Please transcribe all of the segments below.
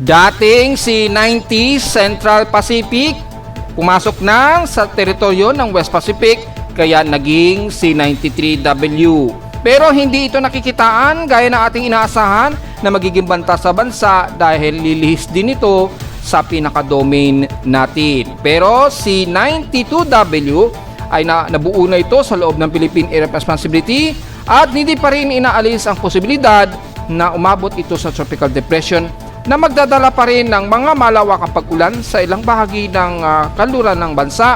Dating si 90 Central Pacific, pumasok na sa teritoryo ng West Pacific, kaya naging si 93W. Pero hindi ito nakikitaan gaya ng ating inaasahan na magiging banta sa bansa dahil lilihis din ito sa pinaka-domain natin. Pero si 92W ay nabuo na ito sa loob ng Philippine Area of Responsibility at hindi pa rin inaalis ang posibilidad na umabot ito sa tropical depression na magdadala pa rin ng mga malawakang pag-ulan sa ilang bahagi ng kanluran ng bansa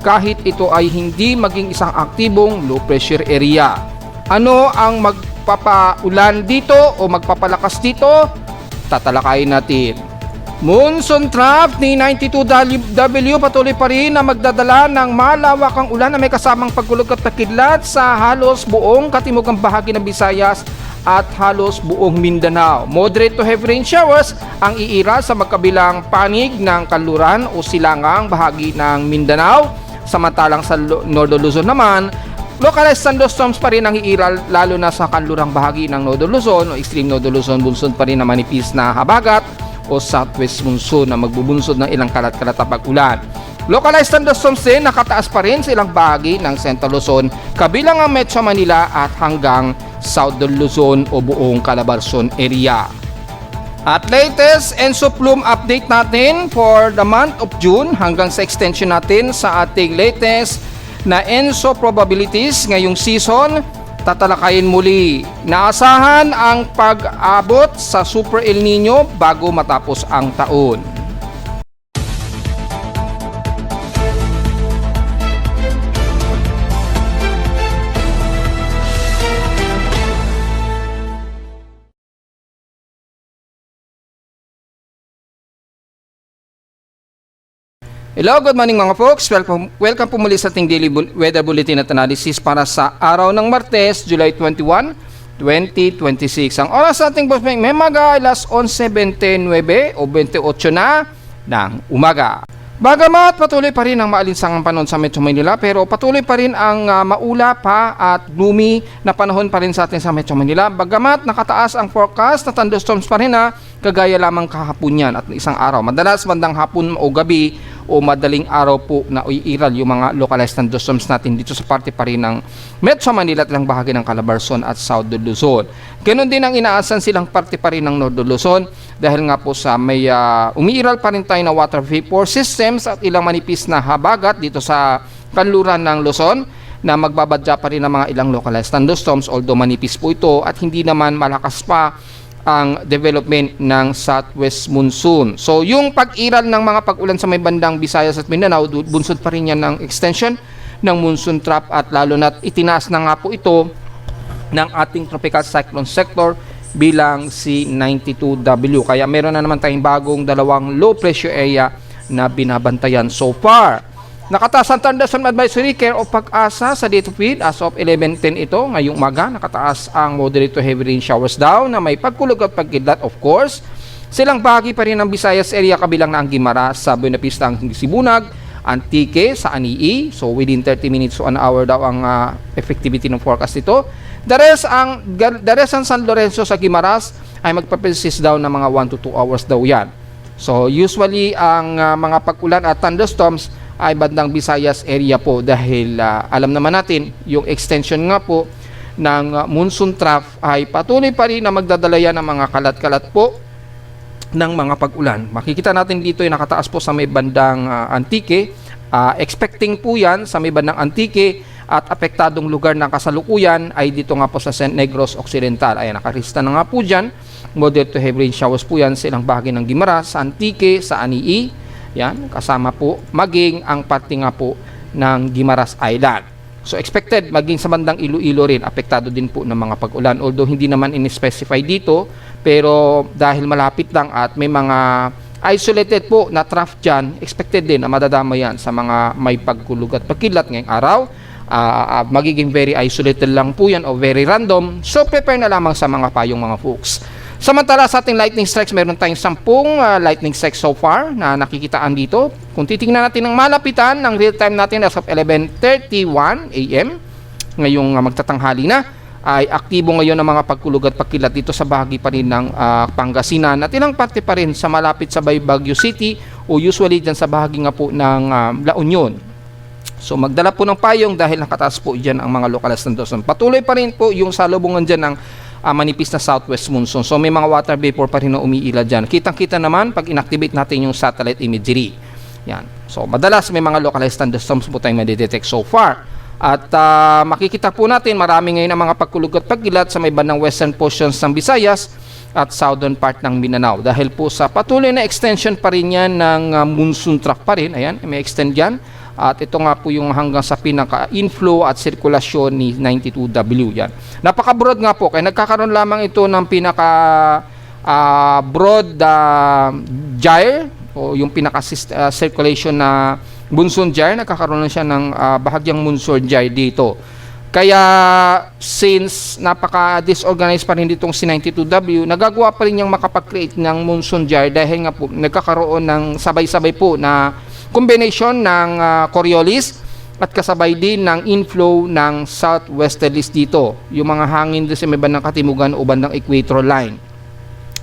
kahit ito ay hindi maging isang aktibong low pressure area. Ano ang magpapaulan dito o magpapalakas dito? Tatalakayin natin. Monsoon trough ni 92W patuloy pa rin na magdadala ng malawakang ulan na may kasamang pagkulog at takidlat sa halos buong katimugang bahagi ng Visayas at halos buong Mindanao. Moderate to heavy rain showers ang iira sa magkabilang panig ng kanluran o silangang bahagi ng Mindanao. Samantalang sa Northern Luzon naman, localized thunderstorms pa rin ang iiral lalo na sa kanlurang bahagi ng Northern Luzon o extreme Northern Luzon. Bunsod pa rin na manipis na habagat o southwest monsoon na magbubunsod ng ilang kalat-kalat na pag-ulan. Localized thunderstorms din nakataas pa rin sa ilang bahagi ng Central Luzon, kabilang ang Metro Manila at hanggang Southern Luzon o buong Calabarzon area. At latest ENSO plume update natin for the month of June hanggang sa extension natin sa ating latest na ENSO probabilities ngayong season. Tatalakayin muli. Naasahan ang pag-abot sa Super El Nino bago matapos ang taon. Hello, good morning mga folks. Welcome po muli sa ating daily weather bulletin at analysis para sa araw ng Martes, July 21, 2026. Ang oras sa ating may maga alas 11:29 o 28 na ng umaga. Bagamat patuloy pa rin ang maalinsangang panahon sa Metro Manila, pero patuloy pa rin ang maula pa at gloomy na panahon pa rin sa atin sa Metro Manila. Bagamat nakataas ang forecast na thunderstorms pa rin kagaya lamang kahapon yan at isang araw. Madalas bandang hapon o gabi o madaling araw po na iiral yung mga localized thunderstorms natin dito sa parte pa rin ng Metro Manila at ilang bahagi ng Calabarzon at Southern Luzon. Ganon din ang inaasan silang parte pa rin ng Northern Luzon dahil nga po sa may umiiral pa rin tayo na water vapor systems at ilang manipis na habagat dito sa kanluran ng Luzon na magbabadya pa rin ng mga ilang localized thunderstorms, although manipis po ito at hindi naman malakas pa ang development ng southwest monsoon. So yung pag-iral ng mga pag-ulan sa may bandang Visayas at Mindanao, bunsod pa rin yan ng extension ng monsoon trough at lalo na't itinaas na nga po ito ng ating tropical cyclone sector bilang si 92W. Kaya meron na naman tayong bagong dalawang low pressure area na binabantayan so far. Nakataas ang thunderstorm advisory care of Pag-asa sa date of feed as of 11:10 ito ngayong umaga. Nakataas ang moderate to heavy rain showers daw na may pagkulog at pagkidlat of course. Silang bahagi pa rin ng Visayas area kabilang na ang Guimaras sa Buena Vista, ang Sibunag, Antique sa Anii. So within 30 minutes to an hour daw ang effectivity ng forecast ito. The rest ang San Lorenzo sa Guimaras ay magpapersist daw ng mga 1 to 2 hours daw yan. So usually ang mga pag-ulan at thunderstorms ay bandang Visayas area po dahil alam naman natin yung extension nga po ng monsoon trough ay patuloy pa rin na magdadala yan ng mga kalat-kalat po ng mga pag-ulan. Makikita natin dito yung nakataas po sa may bandang Antique. Expecting po yan sa may bandang Antique at apektadong lugar ng kasalukuyan ay dito nga po sa St. Negros Occidental. Ayan, nakarista na nga po dyan. Moderate to heavy rain showers po yan sa ilang bahagi ng Guimaras, sa Antique, sa Anii. Yan, kasama po maging ang parte nga po ng Guimaras Island. So expected maging sa bandang Iloilo rin, apektado din po ng mga pag-ulan. Although hindi naman in-specify dito, pero dahil malapit lang at may mga isolated po na trough dyan, expected din na madadama yan sa mga may pagkulog at pagkilat ngayong araw. Magiging very isolated lang po yan o very random. So prepare na lamang sa mga payong mga folks. Samantala sa ating lightning strikes, meron tayong 10 lightning strikes so far na nakikitaan dito. Kung titingnan natin ng malapitan ng real time natin as of 11:31 AM, ngayong magtatanghali na, ay aktibo ngayon ang mga pagkulog at pagkilat dito sa bahagi pa rin ng Pangasinan at ilang parte pa rin sa malapit sa Baguio City o usually dyan sa bahagi nga po ng La Union. So magdala po ng payong dahil nakataas po dyan ang mga localized thunderstorm. Patuloy pa rin po yung salubungan dyan ng manipis na southwest monsoon. So may mga water vapor pa rin na umiila dyan. Kitang-kita naman pag inactivate natin yung satellite imagery. Yan. So madalas may mga localized thunderstorms po tayong madidetect so far. At makikita po natin marami ngayon ang mga pagkulog at pagkilat sa may bandang western portions ng Visayas at southern part ng Mindanao. Dahil po sa patuloy na extension pa rin yan ng monsoon track pa rin. Ayan, may extend yan. At ito nga po yung hanggang sa pinaka-inflow at sirkulasyon ni 92W yan. Napaka-broad nga po. Kaya nagkakaroon lamang ito ng pinaka-broad gyre o yung pinaka-circulation na monsoon gyre. Nagkakaroon na siya ng bahagyang monsoon gyre dito. Kaya since napaka-disorganized pa rin ditong si 92W, nagagawa pa rin niyang makapag-create ng monsoon gyre dahil nga po nagkakaroon ng sabay-sabay po na combination ng Coriolis at kasabay din ng inflow ng southwesterlies dito. Yung mga hangin doon sa may bandang katimugan o bandang equator line.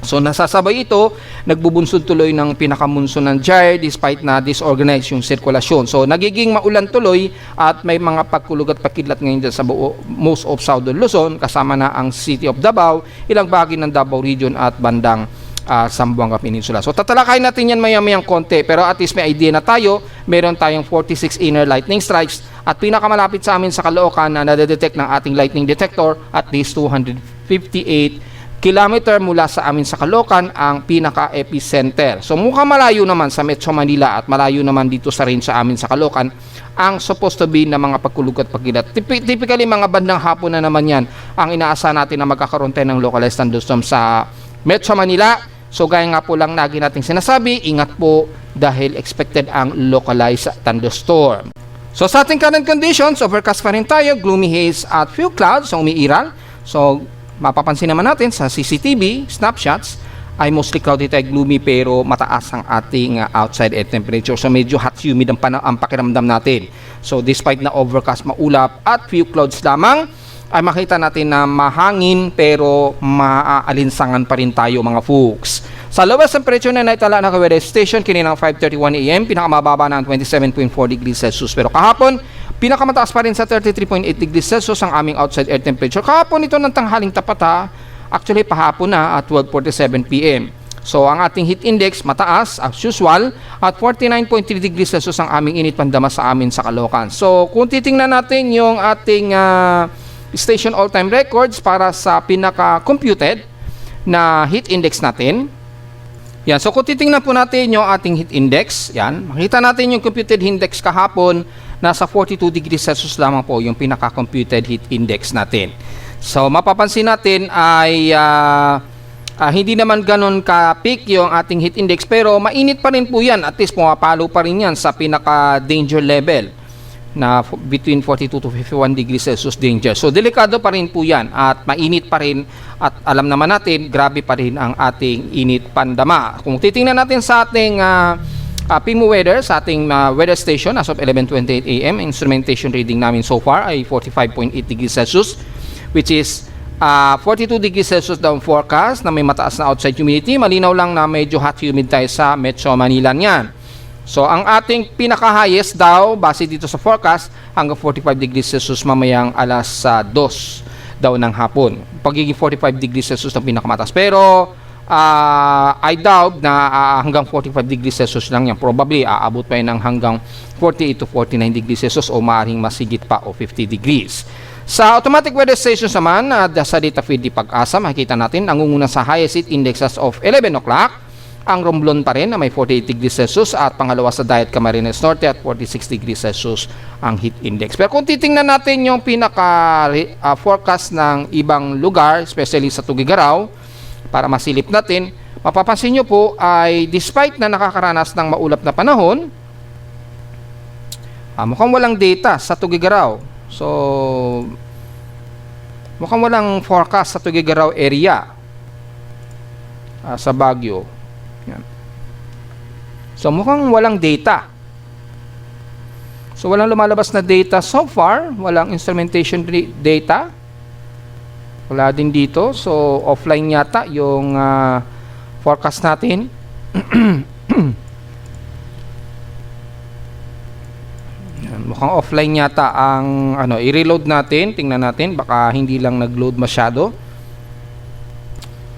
So nasasabay ito, nagbubunsod tuloy ng pinakamonsoon ng gyre despite na disorganized yung sirkulasyon. So nagiging maulan tuloy at may mga pagkulog at pagkidlat ngayon dyan sa most of southern Luzon, kasama na ang city of Davao, ilang bahagi ng Davao region at bandang Zamboanga Peninsula. So tatalakayin natin yan maya-mayang konti, pero at least may idea na tayo. Meron tayong 46 inner lightning strikes at pinakamalapit sa amin sa Caloocan na nadedetect ng ating lightning detector at least 258 kilometer mula sa amin sa Caloocan ang pinaka-epicenter. So mukhang malayo naman sa Metro Manila at malayo naman dito sa range sa amin sa Caloocan ang supposed to be na mga pagkulog at pagkilat. Typically mga bandang hapon na naman yan ang inaasahan natin na magkakaroon tayo ng localized thunderstorm sa Metro Manila. So gaya nga po lang lagi nating sinasabi, ingat po dahil expected ang localized thunderstorm. So sa ating current conditions, overcast pa rin tayo, gloomy haze at few clouds ang umiiral. So mapapansin naman natin sa CCTV snapshots ay mostly cloudy tayo, gloomy pero mataas ang ating outside air temperature. So medyo hot humid ang pakiramdam natin. So despite na overcast, maulap at few clouds lamang, ay makita natin na mahangin pero maaalinsangan pa rin tayo mga folks. Sa lowest temperature na naitala ng weather station kininang 5:31 AM, pinakamababa na 27.4 degrees Celsius. Pero kahapon, pinakamataas pa rin sa 33.8 degrees Celsius ang aming outside air temperature. Kahapon ito ng tanghaling tapat actually pahapon na at 12:47 PM. So ang ating heat index mataas as usual at 49.3 degrees Celsius ang aming init pandama sa amin sa Caloocan. So kung titingnan natin yung ating station all-time records para sa pinaka-computed na heat index natin. Yan. So kung titingnan po natin yung ating heat index, yan, makita natin yung computed index kahapon, nasa 42 degrees Celsius lamang po yung pinaka-computed heat index natin. So mapapansin natin ay hindi naman ganun ka-peak yung ating heat index pero mainit pa rin po yan. At least pumapalo pa rin yan sa pinaka-danger level na between 42 to 51 degrees Celsius danger. So delikado pa rin po yan at mainit pa rin at alam naman natin grabe pa rin ang ating init pandama. Kung titingnan natin sa ating PIMO weather, sa ating weather station as of 11:28 AM, instrumentation reading namin so far ay 45.8 degrees Celsius which is 42 degrees Celsius daw forecast na may mataas na outside humidity. Malinaw lang na medyo hot humid tayo sa Metro Manila niyan. So, ang ating pinaka-highest daw, base dito sa forecast, hanggang 45 degrees Celsius mamayang alas 2 daw ng hapon. Pagiging 45 degrees Celsius ang pinakamataas. Pero, I doubt na hanggang 45 degrees Celsius lang yan. Probably, aabot pa yun ng hanggang 48 to 49 degrees Celsius o maaaring masigit pa o 50 degrees. Sa automatic weather stations naman, sa data feed di Pag-asa, makikita natin, nangunguna sa highest heat index as of 11 o'clock. Ang Romblon pa rin na may 48 degrees Celsius at pangalawa sa Diet Camarines Norte at 46 degrees Celsius ang heat index. Pero kung titingnan natin yung pinaka-forecast ng ibang lugar, especially sa Tugigaraw, para masilip natin, mapapansin nyo po ay despite na nakakaranas ng maulap na panahon, mukhang walang data sa Tugigaraw. So, mukhang walang forecast sa Tugigaraw area sa Baguio. Yan. So mukhang walang data. So walang lumalabas na data so far, walang instrumentation data. Wala din dito. So, offline yata yung forecast natin. Mukhang offline yata ang i-reload natin. Tingnan natin, baka hindi lang nag-load masyado.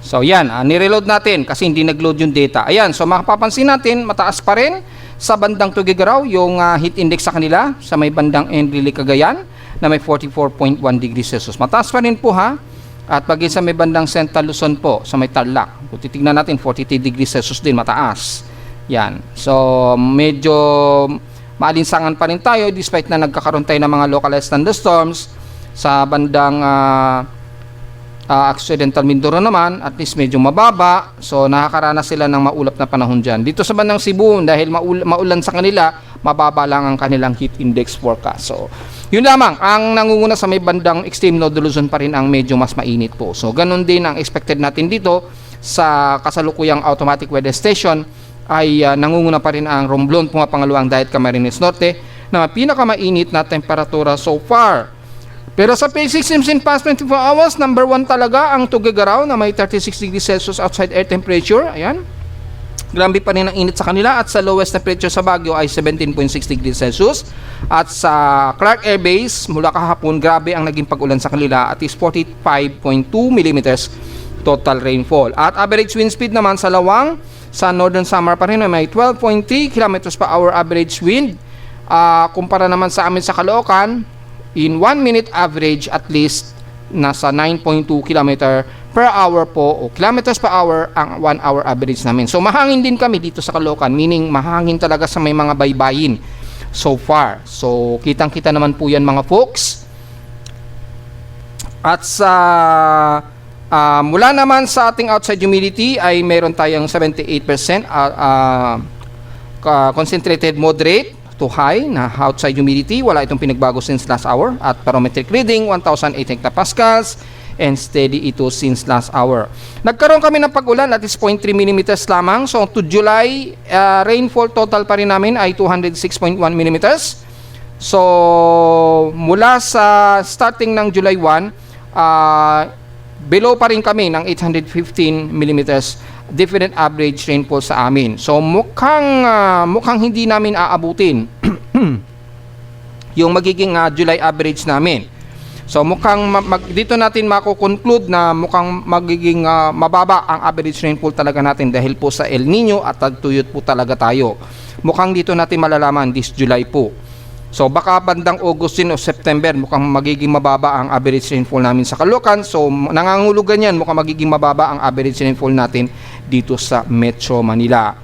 So yan, ni-reload natin kasi hindi nag-load yung data. Ayan, so makapapansin natin, mataas pa rin sa bandang Tuguegarao yung heat index sa kanila, sa may bandang Enrile Cagayan na may 44.1 degrees Celsius. Mataas pa rin po ha. At pag sa may bandang Central Luzon po, sa may Tarlac, kung titignan natin 43 degrees Celsius din, mataas. Yan. So medyo maalinsangan pa rin tayo despite na nagkakaroon tayo ng mga localized thunderstorms sa bandang Occidental Mindoro naman, at least medyo mababa. So nakakaranas sila ng maulap na panahon dyan. Dito sa bandang Cebu, dahil maulan sa kanila, mababa lang ang kanilang heat index forecast. So yun lamang, ang nangunguna sa may bandang extreme North Luzon pa rin ang medyo mas mainit po. So ganun din ang expected natin dito sa kasalukuyang automatic weather station, ay nangunguna pa rin ang Romblon, Pumapangaluang, Dayat, Camarines Norte na pinakamainit na temperatura so far. Pero sa PACE systems in past 24 hours, number 1 talaga ang Tuguegarao na may 36 degrees Celsius outside air temperature. Ayan. Grabe pa rin ang init sa kanila. At sa lowest temperature sa Baguio ay 17.6 degrees Celsius. At sa Clark Air Base, mula kahapon, grabe ang naging pag-ulan sa kanila at is 45.2 millimeters total rainfall. At average wind speed naman sa Lawang, sa Northern Samar pa rin ay may 12.3 kilometers per hour average wind. Kumpara naman sa amin sa Caloocan, in 1 minute average at least nasa 9.2 km per hour po o kilometers per hour ang 1 hour average namin. So mahangin din kami dito sa Caloocan, meaning mahangin talaga sa may mga baybayin so far. So kitang-kita naman po yan mga folks. At sa mula naman sa ating outside humidity ay meron tayong 78% concentrated moderate to high na outside humidity. Wala itong pinagbago since last hour. At barometric reading 1,008 hectopascals and steady ito since last hour. Nagkaroon kami ng pag-ulan at is 0.3 mm lamang. So to July, rainfall total pa rin namin ay 206.1 mm. So mula sa starting ng July 1, below pa rin kami ng 815 mm different average rainfall sa amin. So mukhang hindi namin aabutin yung magiging July average namin. So mukhang dito natin mako-conclude na mukhang magiging mababa ang average rainfall talaga natin dahil po sa El Nino at tagtuyot po talaga tayo. Mukhang dito natin malalaman this July po. So baka bandang August din o September mukhang magiging mababa ang average rainfall namin sa Caloocan. So nangangulugan yan, mukhang magiging mababa ang average rainfall natin dito sa Metro Manila.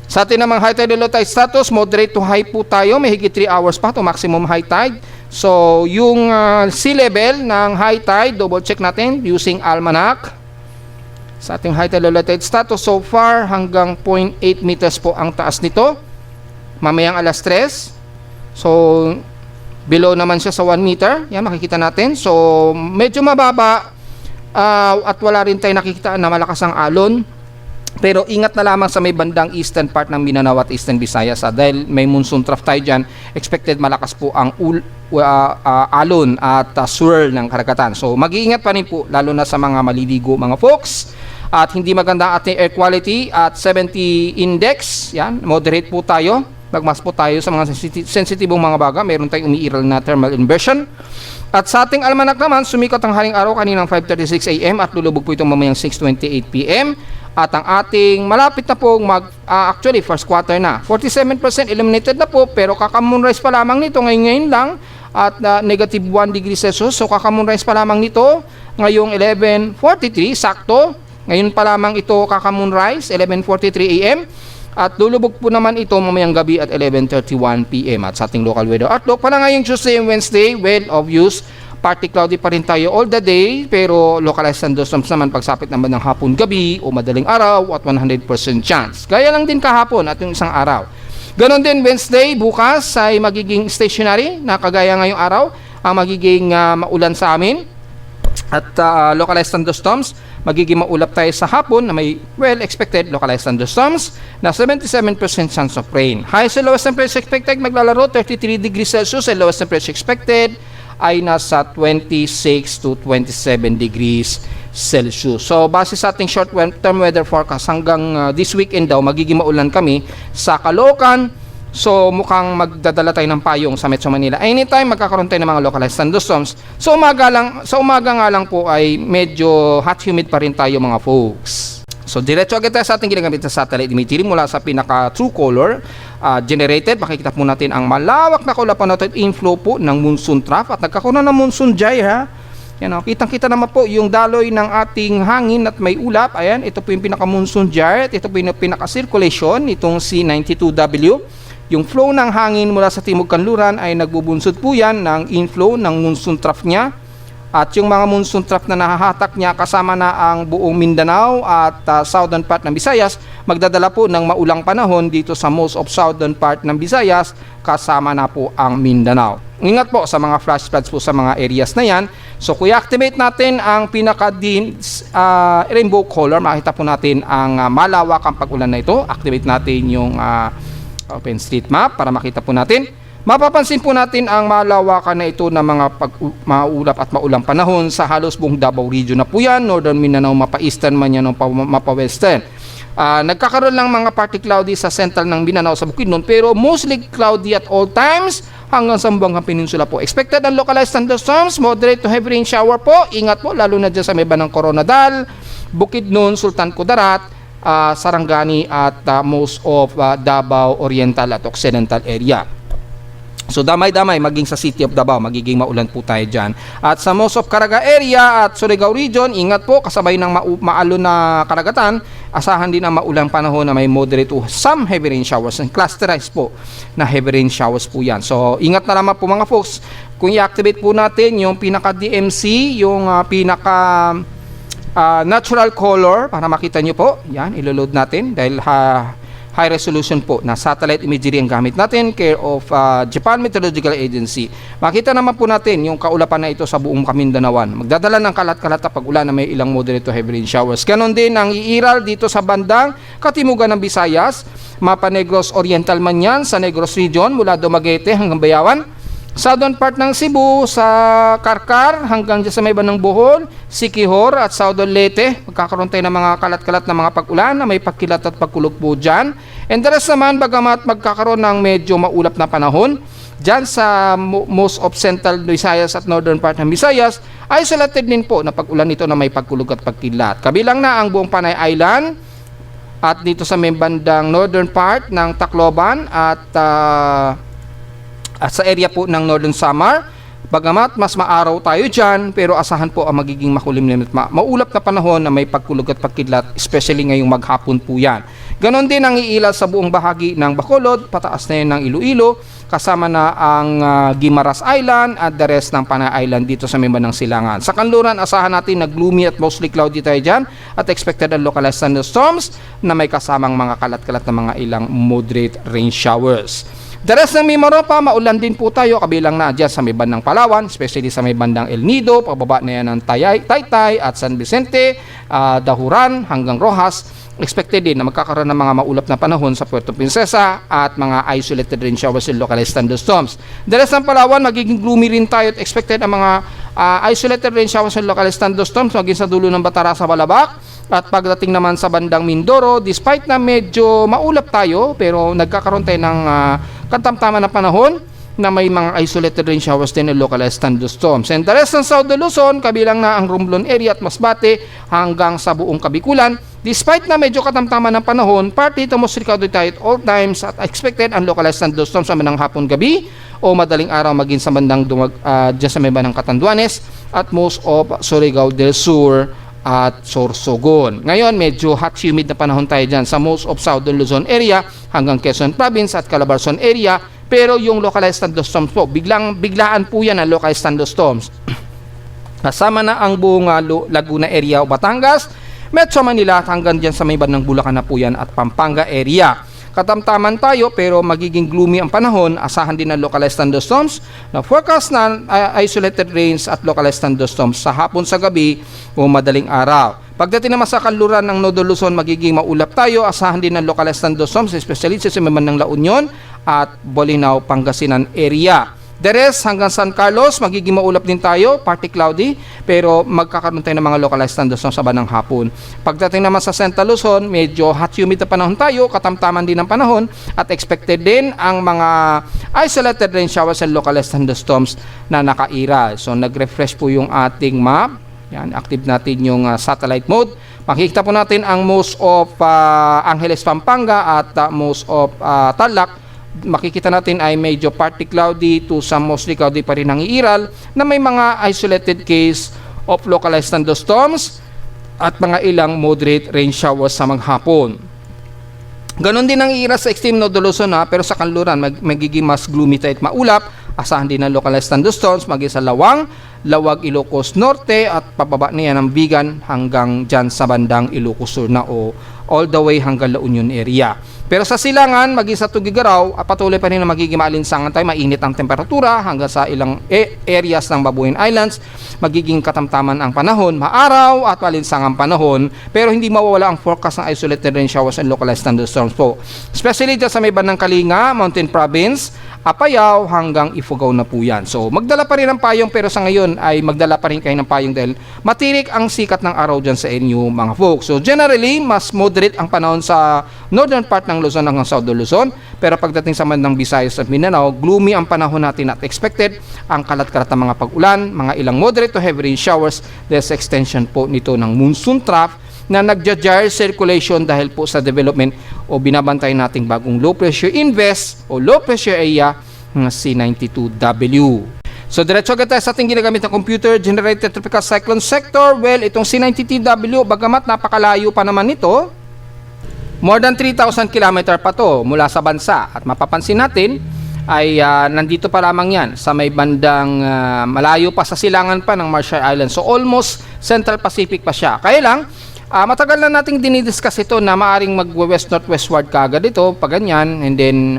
Sa atin namang high tide and low tide status, moderate to high po tayo. May higit 3 hours pa to maximum high tide. So yung sea level ng high tide, double check natin using almanac. Sa ating high tide and low tide status, so far hanggang 0.8 meters po ang taas nito. Mamayang alas 3. So, below naman siya sa 1 meter. Yan, makikita natin. So, medyo mababa at wala rin tayo nakikita na malakas ang alon. Pero ingat na lamang sa may bandang eastern part ng Mindanao at Eastern Visayas. Dahil may monsoon trough tayo dyan, expected malakas po ang alon at swirl ng karagatan. So, mag-iingat pa rin po, lalo na sa mga maliligo mga folks. At hindi maganda ang ating air quality at 70 index. Yan, moderate po tayo. Magmas po tayo sa mga sensitibong mga baga. Meron tayong umiiral na thermal inversion. At sa ating almanac naman, sumikat ang haring araw kaninang 5:36 AM at lulubog po itong mamayang 6:28 PM. At ang ating malapit na pong actually first quarter na, 47% eliminated na po, pero kaka-moonrise pa lamang nito ngayon lang at negative 1 degree Celsius. So kaka-moonrise pa lamang nito ngayong 11:43 sakto. Ngayon pa lamang ito kaka-moonrise 11:43 AM. At lulubog po naman ito mamayang gabi at 11:31 PM. At sa ating local weather outlook, pala ngayong Tuesday and Wednesday, well, obvious, partly cloudy pa rin tayo all the day, pero localized thunderstorms naman pagsapit naman ng hapon, gabi o madaling araw at 100% chance. Gaya lang din kahapon at yung isang araw. Ganon din Wednesday, bukas ay magiging stationary na kagaya ngayong araw, ang magiging maulan sa amin. At localized thunderstorms, magiging maulap tayo sa hapon na may expected localized thunderstorms na 77% chance of rain. Highest and lowest temperature expected maglalaro 33 degrees Celsius and lowest temperature expected ay nasa 26 to 27 degrees Celsius. So base sa ating short term weather forecast, hanggang this weekend daw magiging maulan kami sa Caloocan. So mukhang magdadala tayo ng payong sa Metro Manila. Anytime magkakaroon tayo ng mga localized thunderstorms. So umaga nga lang po ay medyo hot humid pa rin tayo mga folks. So diretso agad tayo sa ating ginagamit na satellite imagery mula sa pinaka true color generated. Makikita po natin ang malawak na kaulapan natin inflow po ng monsoon trough at nagkakaroon ng monsoon eye ha. Yan o, kitang-kita naman po yung daloy ng ating hangin at may ulap. Ayan, ito po yung pinaka-monsoon jar. Ito po yung pinaka-circulation itong C92W. Yung flow ng hangin mula sa Timog Kanluran ay nagbubunsod po yan ng inflow ng monsoon trough niya. At yung mga monsoon trough na nahahatak niya kasama na ang buong Mindanao at southern part ng Visayas, magdadala po ng maulang panahon dito sa most of southern part ng Visayas, kasama na po ang Mindanao. Ingat po sa mga flash floods po sa mga areas na yan. So kung i-activate natin ang rainbow color, makita po natin ang malawakang pag-ulan na ito. Activate natin yung open street map para makita po natin. Mapapansin po natin ang malawakan na ito na mga maulap at maulang panahon sa halos buong Davao region na po yan, northern Mindanao, mapa-eastern man yan o mapa-western. Nagkakaroon lang mga partly cloudy sa central ng Mindanao sa Bukidnon, pero mostly cloudy at all times hanggang sa Zamboanga Peninsula po. Expected ang localized thunderstorms, moderate to heavy rain shower po. Ingat po, lalo na dyan sa may bandang Coronadal, Bukidnon, Sultan Kudarat, Sarangani at most of Davao Oriental at Occidental area. So damay-damay maging sa City of Davao, magiging maulan po tayo dyan. At sa most of Caraga area at Surigao region, ingat po, kasabay ng maalon na karagatan, asahan din ang maulang panahon na may moderate to some heavy rain showers and clusterized po na heavy rain showers po yan. So ingat na naman po mga folks, kung i-activate po natin yung pinaka-DMC, yung pinaka natural color para makita nyo po, yan, iloload natin dahil high resolution po na satellite imagery ang gamit natin, care of Japan Meteorological Agency. Makita naman po natin yung kaulapan na ito sa buong Kamindanawan. Magdadala ng kalat-kalat na pag-ulan na may ilang moderate to heavy rain showers. Ganon din ang iiral dito sa bandang katimugan ng Visayas, Mapa Negros Oriental man yan, sa Negros Region mula Dumaguete hanggang Bayawan. Southern part ng Cebu sa Karkar hanggang dyan sa may bandang Bohol, Siquijor at Southern Leyte. Magkakaroon tayo ng mga kalat-kalat na mga pag-ulan na may pagkilat at pagkulog po dyan. And the rest naman, bagamat magkakaroon ng medyo maulap na panahon dyan sa most of Central Visayas at Northern part ng Visayas, isolated din po na pag-ulan nito na may pagkulog at pagkilat. Kabilang na ang buong Panay Island at dito sa may bandang Northern part ng Tacloban at sa area po ng Northern Samar. Bagamat mas maaraw tayo dyan, pero asahan po ang magiging makulimlim at maulap na panahon na may pagkulog at pagkidlat, especially ngayong maghapon po yan. Ganon din ang iilal sa buong bahagi ng Bacolod, pataas na yun ng Iloilo, kasama na ang Guimaras Island at the rest ng Panay Island dito sa may bandang Silangan. Sa Kanluran, asahan natin na gloomy at mostly cloudy tayo dyan at expected ang localized thunderstorms na may kasamang mga kalat-kalat na mga ilang moderate rain showers. The rest ng Mimaropa, maulan din po tayo, kabilang na dyan sa may bandang Palawan, especially sa may bandang El Nido, pababa na yan ng Taytay at San Vicente, Dahuran hanggang Rojas. Expected din na magkakaroon ng mga maulap na panahon sa Puerto Princesa at mga isolated rain showers and localized thunderstorms. The rest ng Palawan, magiging gloomy rin tayo at expected ang mga isolated rain showers and localized thunderstorms maging sa dulo ng Batara sa Balabac. At pagdating naman sa bandang Mindoro, despite na medyo maulap tayo, pero nagkakaroon tayo ng katamtaman na panahon na may mga isolated rain showers din and localized thunderstorms. And the rest ng South de Luzon, kabilang na ang Romblon area at Masbate hanggang sa buong Kabikulan, despite na medyo katamtaman ng panahon, partly to most recorded tayo at all times at expected ang localized thunderstorms sa bandang hapon gabi o madaling araw maging sa bandang dyan sa may bandang Catanduanes at most of Surigao del Sur at Sorsogon. Ngayon, medyo hot humid na panahon tayo dyan sa most of Southern Luzon area hanggang Quezon Province at Calabarzon area. Pero yung localized thunderstorms po, biglaan po yan ang localized thunderstorms. Kasama na ang buong Laguna area o Batangas, Metro Manila at hanggang dyan sa may bandang Bulacan na po yan at Pampanga area. Katamtaman tayo pero magiging gloomy ang panahon, asahan din ang localized thunderstorms na forecast na isolated rains at localized thunderstorms sa hapon sa gabi o madaling araw. Pagdating naman sa kanluran ng Nodo Luzon, magiging maulap tayo, asahan din ang localized thunderstorms especially sa may bandang La Union at Bolinao, Pangasinan area. The rest, hanggang San Carlos, magiging maulap din tayo, partly cloudy, pero magkakaroon tayo ng mga localized thunderstorms sa bandang hapon. Pagdating naman sa Central Luzon, medyo hot humid na panahon tayo, katamtaman din ng panahon, at expected din ang mga isolated rain showers and localized thunderstorms na nakairal. So, nag-refresh po yung ating map. Yan, active natin yung satellite mode. Makikita po natin ang most of Angeles, Pampanga at most of Tarlac. Makikita natin ay medyo partly cloudy to some mostly cloudy pa rin ang iiral na may mga isolated case of localized thunderstorms at mga ilang moderate rain showers sa maghapon. Ganon din ang iiral sa extreme Northern Luzon pero sa kanluran magiging mas gloomy at maulap. Asahan din ang localized thunderstorms maging sa Lawang, Lawag, Ilocos Norte at pababa niya ng Bigan hanggang dyan sa bandang Ilocos Sur na o all the way hanggang La Union area. Pero sa Silangan, maging sa Tugigaraw, patuloy pa rin na magiging maalinsangan tayo, mainit ang temperatura hanggang sa ilang areas ng Babuyan Islands, magiging katamtaman ang panahon, maaraw at malinsangang panahon, pero hindi mawawala ang forecast ng isolated rain showers and localized thunderstorms po. Especially dyan sa may bandang Kalinga, Mountain Province, Apayao hanggang Ifugao na po yan. So magdala pa rin ng payong pero sa ngayon ay magdala pa rin kayo ng payong dahil matirik ang sikat ng araw dyan sa inyo mga folks. So generally, mas moderate ang panahon sa northern part ng Luzon hanggang southern Luzon. Pero pagdating sa bandang Visayas at Mindanao, gloomy ang panahon natin at expected ang kalat-kalat ng mga pag-ulan, mga ilang moderate to heavy rain showers dahil sa extension po nito ng monsoon trough na nagja-gyre circulation dahil po sa development o binabantay nating bagong low pressure invest o low pressure area ng C92W. So diretso agad tayo sa ating ginagamit na computer generated tropical cyclone sector. Well, itong C92W bagamat napakalayo pa naman nito, more than 3,000 km pa to mula sa bansa at mapapansin natin ay nandito pa lamang yan sa may bandang malayo pa sa silangan pa ng Marshall Islands. So almost Central Pacific pa siya. Kaya lang matagal na nating dinidiscuss ito na maaring mag-west-northwestward kaagad ito pag ganyan and then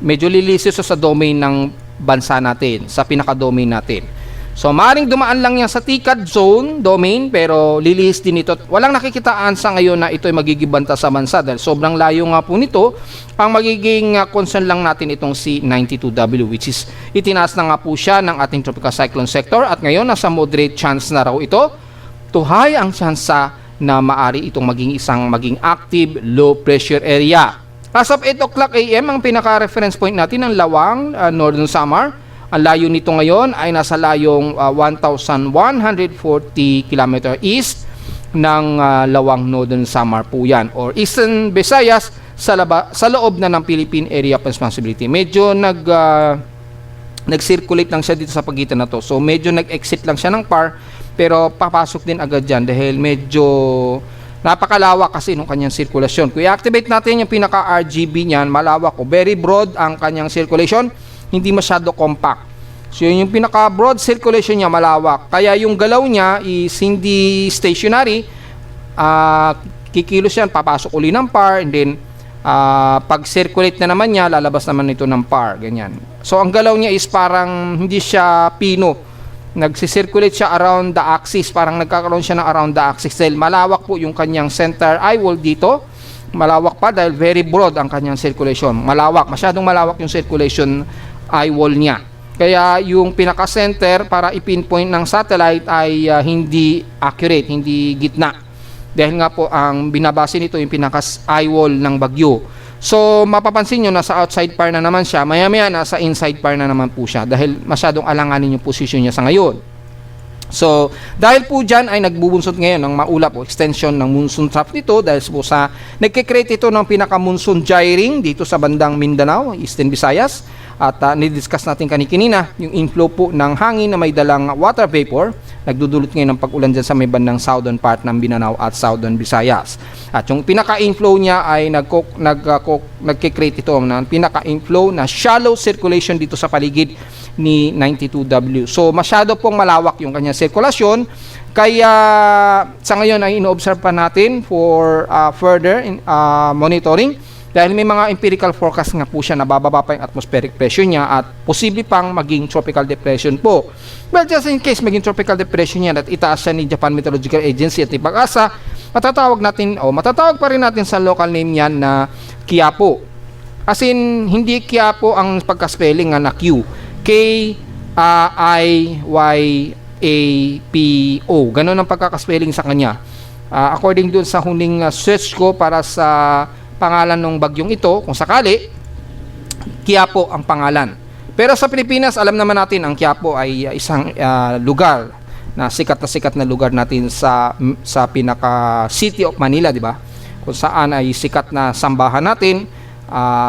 medyo lilisis sa domain ng bansa natin, sa pinaka-domain natin. So maaring dumaan lang yan sa TICAD zone domain pero lilihis din ito. Walang nakikitaan sa ngayon na ito ay magigibanta sa bansa dahil sobrang layo nga po nito. Ang magiging concern lang natin itong C92W which is itinaas na nga po siya ng ating tropical cyclone sector at ngayon nasa moderate chance na raw ito to high ang tsansa na maari itong maging active low pressure area. As of 8 o'clock AM, ang pinaka-reference point natin ang Lawang, Northern Samar. Ang layo nito ngayon ay nasa layong 1,140 km east ng Lawang, Northern Samar po yan. Or Eastern Visayas sa loob na ng Philippine Area of Responsibility. Medyo nag-circulate lang siya dito sa pagitan na to. So medyo nag-exit lang siya ng PAR pero papasok din agad dyan dahil medyo napakalawak kasi ng kanyang sirkulasyon. Kung i-activate natin yung pinaka-RGB niyan, malawak o very broad ang kanyang circulation, hindi masyado compact. So yung pinaka-broad circulation niya malawak. Kaya yung galaw niya is hindi stationary, kikilos yan, papasok uli ng PAR, and then pag-circulate na naman niya, lalabas naman ito ng PAR, ganyan. So ang galaw niya is parang hindi siya pino. Nagsisirculate siya around the axis, parang nagkakaroon siya ng around the axis dahil malawak po yung kanyang center eye wall dito. Malawak pa dahil very broad ang kanyang circulation. Malawak, masyadong malawak yung circulation eye wall niya. Kaya yung pinaka-center para i-pinpoint ng satellite ay hindi accurate, hindi gitna. Dahil nga po ang binabase nito yung pinaka-eye wall ng bagyo. So mapapansin nyo nasa outside par na naman siya, maya-maya nasa inside par na naman po siya dahil masyadong alanganin yung posisyon niya sa ngayon. So dahil po dyan ay nagbubunsod ngayon ng maulap o extension ng monsoon trough dito dahil po sa nagkikreate ito ng pinaka-monsoon gyring dito sa bandang Mindanao, Eastern Visayas. At nidiscuss natin kanina yung inflow po ng hangin na may dalang water vapor. Nagdudulot ngayon ng pag-ulan dyan sa may bandang southern part ng Mindanao at southern Visayas. At yung pinaka-inflow niya ay nagkikreate ito ng pinaka-inflow na shallow circulation dito sa paligid ni 92W. So masyado pong malawak yung kanyang sirkulasyon. Kaya sa ngayon ay ino-observe pa natin for further monitoring. Dahil may mga empirical forecast nga po siya na bababa pa yung atmospheric pressure niya at posible pang maging tropical depression po. Well, just in case maging tropical depression niya at itaas siya ni Japan Meteorological Agency at ipag-asa, matatawag pa rin natin sa local name niyan na Quiapo. As in, hindi Quiapo ang pagka-spelling na Q. K-I-Y-A-P-O. Ganun ang pagkaka-spelling sa kanya. According dun sa huling search ko para sa pangalan ng bagyong ito, kung sakali, Quiapo ang pangalan. Pero sa Pilipinas, alam naman natin ang Quiapo ay isang lugar na sikat na lugar natin sa pinaka City of Manila, di ba? Kung saan ay sikat na sambahan natin,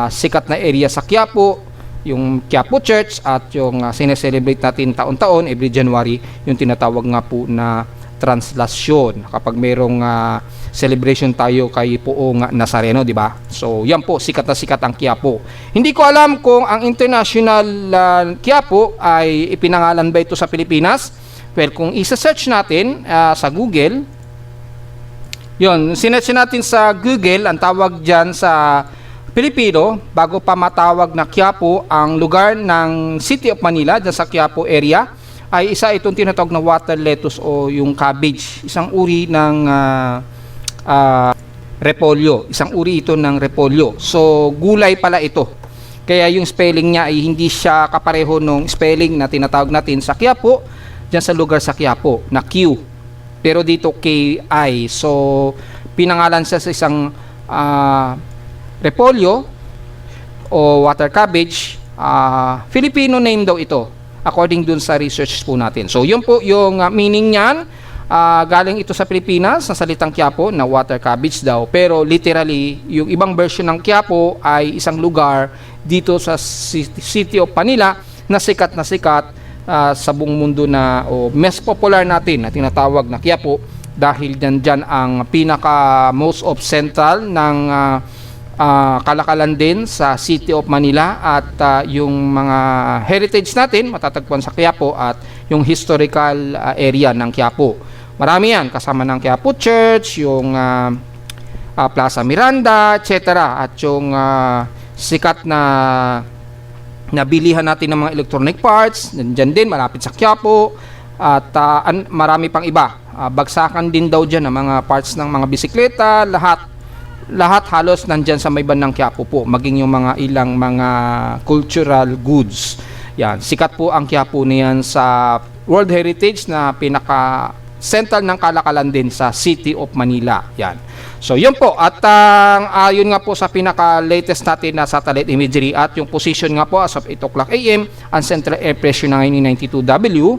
sikat na area sa Quiapo, yung Quiapo Church at yung sineselebrate natin taon-taon every January, yung tinatawag nga po na Translasyon kapag mayroong celebration tayo kay Poong Nazareno, di ba? So, yan po, sikat na sikat ang Quiapo. Hindi ko alam kung ang international Quiapo ay ipinangalan ba ito sa Pilipinas. Well, kung isa-search natin sa Google, yun, sinearch natin sa Google, ang tawag dyan sa Pilipino, bago pa matawag na Quiapo, ang lugar ng City of Manila, dyan sa Quiapo area, ay isa itong tinatawag na water lettuce o yung cabbage. Isang uri ng repolyo. Isang uri ito ng repolyo. So, gulay pala ito. Kaya yung spelling niya ay hindi siya kapareho nung spelling na tinatawag natin sa Quiapo, dyan sa lugar sa Quiapo, na Q. Pero dito K-I. So, pinangalan siya sa isang repolyo o water cabbage. Filipino name daw ito, according dun sa research po natin. So, yun po yung meaning niyan. Galing ito sa Pilipinas, sa salitang Quiapo, na water cabbage daw. Pero literally, yung ibang version ng Quiapo ay isang lugar dito sa City of Manila na sikat sa buong mundo na mas popular natin na tinatawag na Quiapo dahil dyan ang pinaka most of central ng kalakalan din sa City of Manila at yung mga heritage natin matatagpuan sa Quiapo at yung historical area ng Quiapo. Marami yan, kasama ng Quiapo Church, yung Plaza Miranda, etc. At yung sikat na bilihan natin ng mga electronic parts, nandyan din, malapit sa Quiapo, at marami pang iba. Bagsakan din daw dyan ang mga parts ng mga bisikleta, lahat halos nandyan sa may bandang Quiapo po, maging yung mga ilang mga cultural goods. Yan, sikat po ang Quiapo niyan sa World Heritage na pinaka central ng kalakalan din sa City of Manila. Yan. So, yun po. At ayon nga po sa pinaka-latest natin na satellite imagery at yung position nga po as of 8 o'clock AM, ang central air pressure ng 92W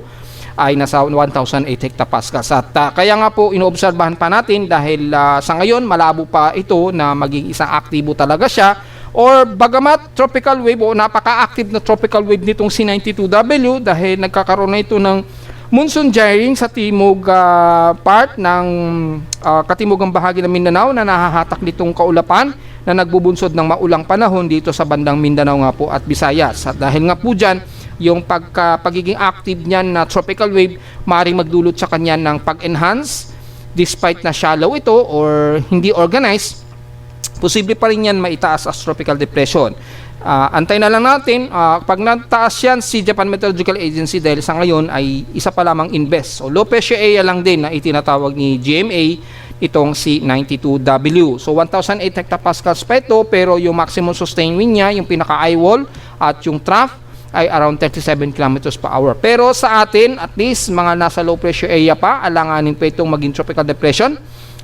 ay nasa 1,008 hectopascals. At kaya nga po inoobserbahan pa natin dahil sa ngayon malabo pa ito na maging isang aktibo talaga siya, or bagamat tropical wave o napaka-active na tropical wave nitong C92W dahil nagkakaroon na ito ng monsoon gyring sa timog part ng katimugang bahagi ng Mindanao na nahahatak nitong kaulapan na nagbubunsod ng maulang panahon dito sa bandang Mindanao nga po at Visayas. At dahil nga po dyan, yung pagiging active niyan na tropical wave, maaaring magdulot sa kanya ng pag-enhance despite na shallow ito or hindi organized, posible pa rin yan maitaas as tropical depression. Antay na lang natin, pag nataas yan si Japan Meteorological Agency dahil sa ngayon ay isa pa lamang invest. So low pressure area lang din na itinatawag ni GMA itong si 92W. So 1,008 hectopascals pa ito, pero yung maximum sustained wind niya, yung pinaka-eye wall at yung trough ay around 37 kilometers per hour. Pero sa atin, at least mga nasa low pressure area pa, alanganin pa itong maging tropical depression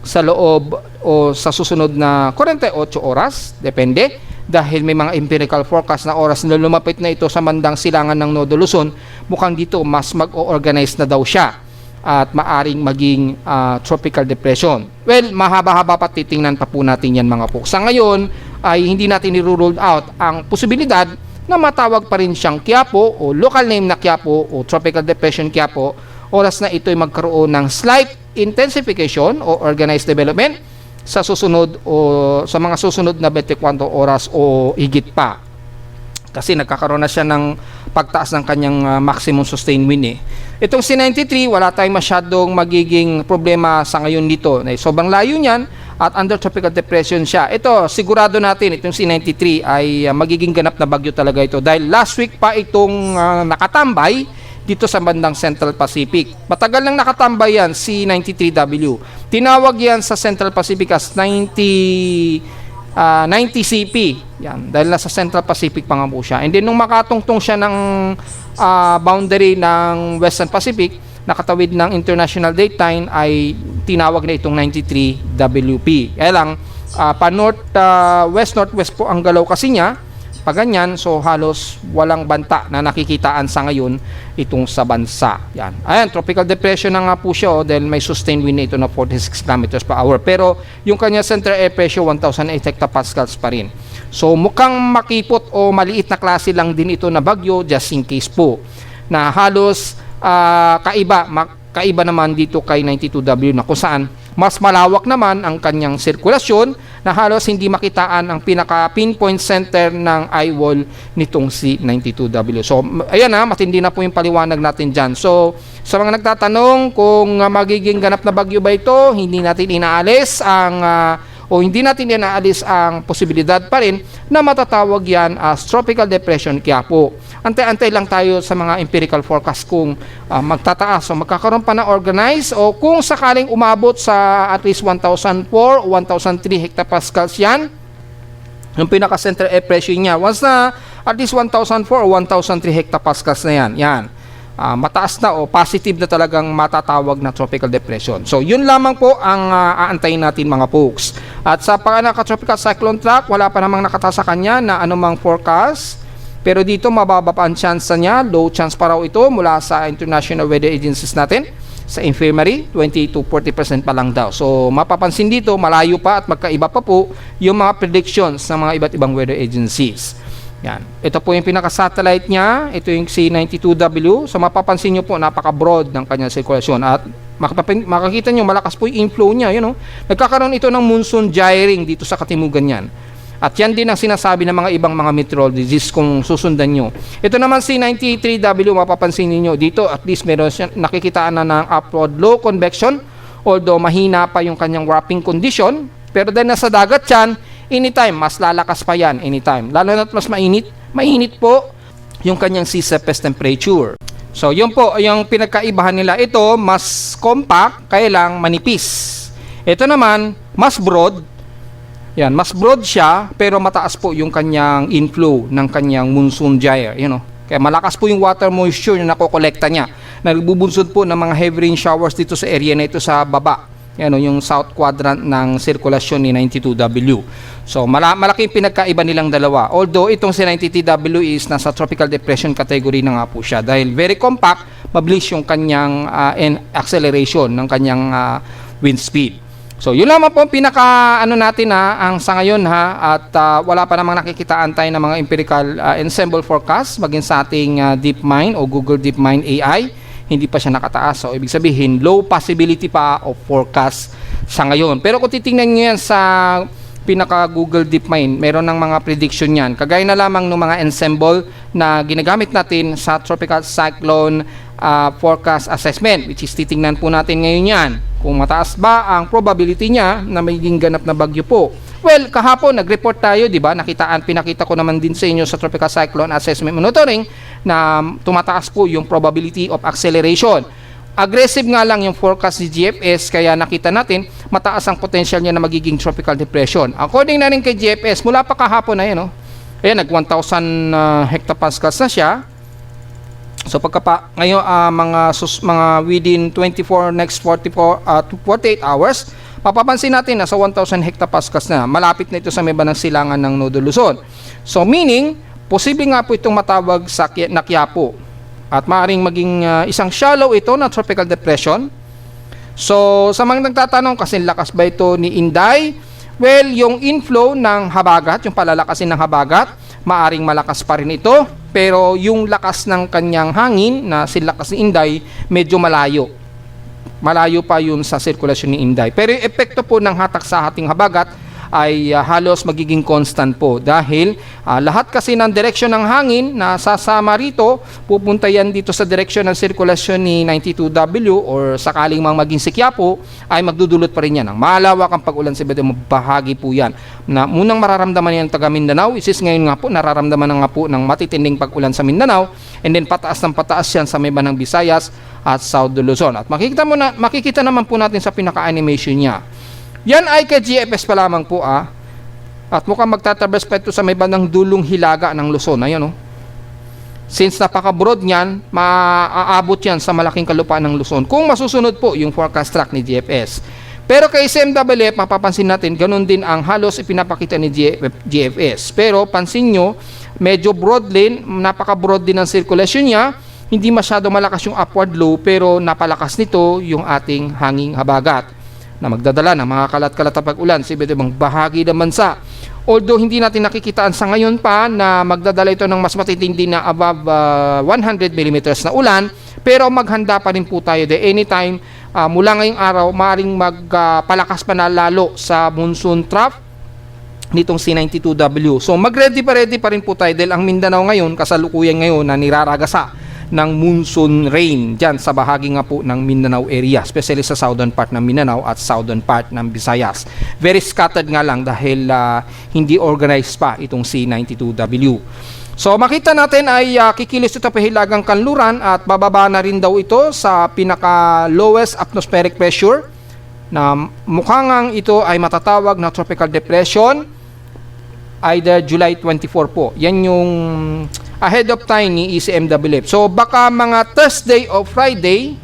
sa loob o sa susunod na 48 oras, depende, dahil may mga empirical forecast na oras na lumapit na ito sa bandang silangan ng Nodo Luzon, mukhang dito mas mag-o-organize na daw siya at maaring maging tropical depression. Well, mahaba-haba pa, titingnan pa po natin yan mga po. Sa ngayon ay hindi natin i-rule out ang posibilidad na matawag pa rin siyang Quiapo o local name na Quiapo o tropical depression Quiapo oras na ito ay magkaroon ng slight intensification o organized development sa susunod o sa mga susunod na 24 oras o higit pa. Kasi nagkakaroon na siya ng pagtaas ng kanyang maximum sustained wind eh. Itong C93, wala tayong masyadong magiging problema sa ngayon dito. Sobrang layo niyan at under tropical depression siya. Ito, sigurado natin itong C93 ay magiging ganap na bagyo talaga ito dahil last week pa itong nakatambay dito sa bandang Central Pacific. Matagal nang nakatambay yan, C93W. Tinawag yan sa Central Pacific as 90 90 CP. Yan, dahil nasa Central Pacific pa nga po siya. And then nung makatungtong siya ng boundary ng Western Pacific, nakatawid ng International Date Line, ay tinawag na itong 93 WP. Kaya lang, pa northwest po ang galaw kasi niya, pag ganyan, so halos walang banta na nakikitaan sa ngayon itong sa bansa. Yan. Ayan, tropical depression na nga po siya, dahil may sustained wind na ito na 46 kilometers per hour. Pero yung kanya center air pressure 1,008 hectopascals pa rin. So mukhang makipot o maliit na klase lang din ito na bagyo, just in case po, na halos kaiba naman dito kay 92W, na kung saan mas malawak naman ang kanyang sirkulasyon, na halos hindi makitaan ang pinaka-pinpoint center ng eye wall nitong si 92W. So, ayan matindi na po yung paliwanag natin dyan. So, sa mga nagtatanong kung magiging ganap na bagyo ba ito, hindi natin inaalis ang posibilidad pa rin na matatawag yan as Tropical Depression Quiapo. Antay-antay lang tayo sa mga empirical forecast kung magtataas o magkakaroon pa na organize, o kung sakaling umabot sa at least 1,004 o 1,003 hectopascals yan, yung pinaka-center air pressure niya. Once na at least 1,004 o 1,003 hectopascals na yan. Mataas na o positive na talagang matatawag na tropical depression. So, yun lamang po ang aantayin natin mga folks. At sa pagka-tropical cyclone track, wala pa namang nakata sa kanya na anumang forecast. Pero dito, mababa pa ang chance niya. Low chance pa raw ito mula sa international weather agencies natin. Sa infirmary, 20 to 40% pa lang daw. So, mapapansin dito, malayo pa at magkaiba pa po yung mga predictions ng mga iba't ibang weather agencies. Yan. Ito po yung pinaka-satellite niya. Ito yung C92W. So, mapapansin nyo po, napaka-broad ng kanyang sirkulasyon. At makikita nyo, malakas po yung inflow niya. Nagkakaroon ito ng monsoon gyring dito sa katimugan yan. At yan din ang sinasabi ng mga ibang mga meteorologists kung susundan nyo. Ito naman C93W, mapapansin niyo dito, at least meron siya, nakikitaan na ng upward low convection. Although mahina pa yung kanyang wrapping condition. Pero dahil nasa dagat yan, anytime, mas lalakas pa yan anytime. Lalo na mas mainit po yung kanyang sea surface temperature. So, yun po, yung pinagkaibahan nila. Ito, mas compact, kaya lang manipis. Ito naman, mas broad. Yan, mas broad siya, pero mataas po yung kanyang inflow ng kanyang monsoon gyre. Kaya malakas po yung water moisture na nakokolekta niya. Nagbubunsod po ng mga heavy rain showers dito sa area na ito sa baba. Yung south quadrant ng sirkulasyon ni 92W. So, malaking pinagkaiba nilang dalawa. Although, itong si 93W is nasa tropical depression category na nga po siya. Dahil very compact, mabilis yung kanyang acceleration ng kanyang wind speed. So, yun lamang po natin ang sa ngayon at wala pa namang nakikitaan tayo ng mga empirical ensemble forecast maging sa ating DeepMind o Google DeepMind AI. Hindi pa siya nakataas. So, ibig sabihin, low possibility pa of forecast sa ngayon. Pero kung titingnan nyo yan sa pinaka-Google DeepMind, meron ng mga prediction yan. Kagaya na lamang ng mga ensemble na ginagamit natin sa Tropical Cyclone Forecast Assessment, which is titingnan po natin ngayon yan. Kung mataas ba ang probability niya na magiging ganap na bagyo po. Well, kahapon nag-report tayo, di ba? Pinakita ko naman din sa inyo sa Tropical Cyclone Assessment Monitoring na tumataas po yung probability of acceleration. Aggressive nga lang yung forecast ni GFS, kaya nakita natin mataas ang potential niya na magiging tropical depression. According na rin kay GFS, mula pa kahapon na yan, ayan, nag 1,000 hectopascals na siya. So ngayon mga within 24 next 44 to 48 hours, mapapansin natin na sa 1,000 hectopascals na, malapit na ito sa may bandang silangan ng Nodo Luzon. So meaning, posible nga po itong matawag na Quiapo. At maaaring maging isang shallow ito na tropical depression. So sa mga nagtatanong kasi lakas ba ito ni Inday? Well, yung inflow ng habagat, yung palalakasin ng habagat, maaring malakas pa rin ito. Pero yung lakas ng kanyang hangin na silakas ni Inday, medyo malayo. Malayo pa yun sa sirkulasyon ni Inday. Pero yung epekto po ng hatak sa ating habagat ay halos magiging constant po dahil lahat kasi ng direksyon ng hangin na sasama rito, pupunta yan dito sa direksyon ng sirkulasyon ni 92W or sakaling mang maging si Quiapo, ay magdudulot pa rin yan ng malawak ang pag-ulan sa iba't bahagi po yan na munang mararamdaman yan taga Mindanao, isis ngayon nga po nararamdaman na nga po ng matitinding pag-ulan sa Mindanao, and then pataas ng pataas yan sa may bandang Visayas at South Luzon. At makikita naman po natin sa pinaka-animation niya. Yan ay kay GFS pa lamang po At mukhang magtatraverse pa ito sa may bandang dulong hilaga ng Luzon. Ayan, oh. Since napaka-broad niyan, maaabot yan sa malaking kalupaan ng Luzon kung masusunod po yung forecast track ni GFS. Pero kay CMWF, mapapansin natin, ganun din ang halos ipinapakita ni GFS. Pero pansin nyo, medyo broad din, napaka-broad din ang circulation niya. Hindi masyado malakas yung upward low, pero napalakas nito yung ating hanging habagat na magdadala ng mga kalat-kalat na pag-ulan sa iba't ibang bahagi ng bansa. Although hindi natin nakikitaan sa ngayon pa na magdadala ito ng mas matitindi na above 100 millimeters na ulan, pero maghanda pa rin po tayo de anytime mula ngayong araw maaaring magpalakas pa na lalo sa monsoon trough nitong C92W. So ready pa rin po tayo dahil ang Mindanao ngayon, kasalukuyan ngayon na niraragasa ng monsoon rain dyan sa bahagi nga po ng Mindanao area, especially sa southern part ng Mindanao at southern part ng Visayas. Very scattered nga lang dahil hindi organized pa itong C92W. So makita natin ay kikilos ito pa hilagang kanluran at bababa na rin daw ito sa pinaka lowest atmospheric pressure na mukhang ito ay matatawag na tropical depression either July 24 po. Yan yung ahead of time ni ECMWF. So baka mga Thursday o Friday,